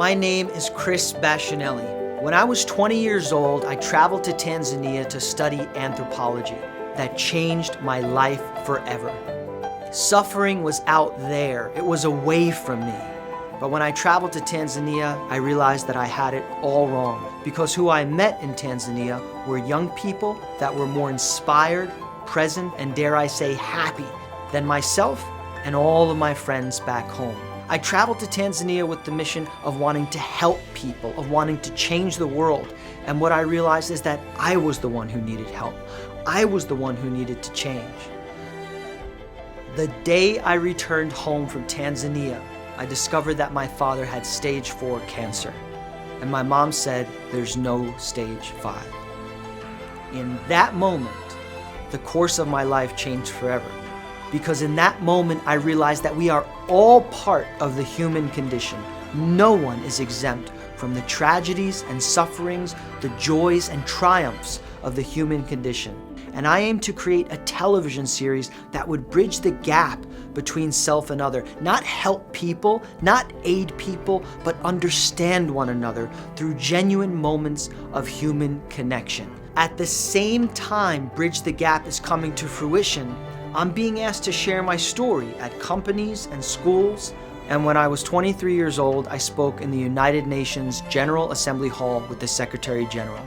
My name is Chris Bashinelli. When I was 20 years old, I traveled to Tanzania to study anthropology. That changed my life forever. Suffering was out there. It was away from me. But when I traveled to Tanzania, I realized that I had it all wrong, because who I met in Tanzania were young people that were more inspired, present, and dare I say happy than myself and all of my friends back home. I traveled to Tanzania with the mission of wanting to help people, of wanting to change the world. And what I realized is that I was the one who needed help. I was the one who needed to change. The day I returned home from Tanzania, I discovered that my father had stage 4 cancer. And my mom said, there's no stage 5. In that moment, the course of my life changed forever. Because in that moment, I realized that we are all part of the human condition. No one is exempt from the tragedies and sufferings, the joys and triumphs of the human condition. And I aim to create a television series that would bridge the gap between self and other. Not help people, not aid people, but understand one another through genuine moments of human connection. At the same time Bridge the Gap is coming to fruition, I'm being asked to share my story at companies and schools. And when I was 23 years old, I spoke in the United Nations General Assembly Hall with the Secretary General.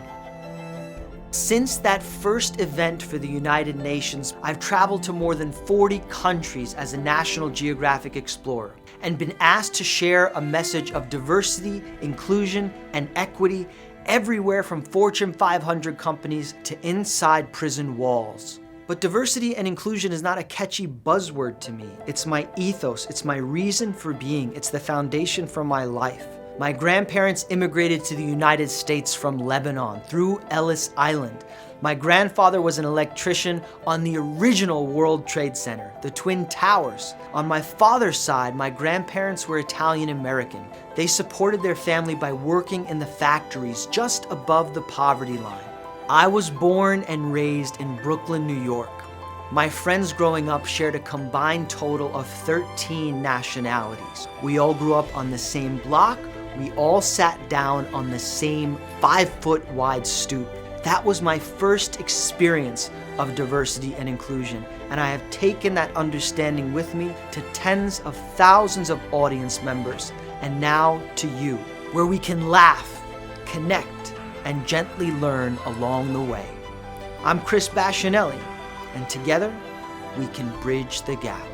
Since that first event for the United Nations, I've traveled to more than 40 countries as a National Geographic Explorer and been asked to share a message of diversity, inclusion, and equity everywhere from Fortune 500 companies to inside prison walls. But diversity and inclusion is not a catchy buzzword to me. It's my ethos, it's my reason for being, it's the foundation for my life. My grandparents immigrated to the United States from Lebanon through Ellis Island. My grandfather was an electrician on the original World Trade Center, the Twin Towers. On my father's side, my grandparents were Italian American. They supported their family by working in the factories just above the poverty line. I was born and raised in Brooklyn, New York. My friends growing up shared a combined total of 13 nationalities. We all grew up on the same block. We all sat down on the same 5-foot wide stoop. That was my first experience of diversity and inclusion, and I have taken that understanding with me to tens of thousands of audience members, and now to you, where we can laugh, connect, and gently learn along the way. I'm Chris Bashinelli, and together we can bridge the gap.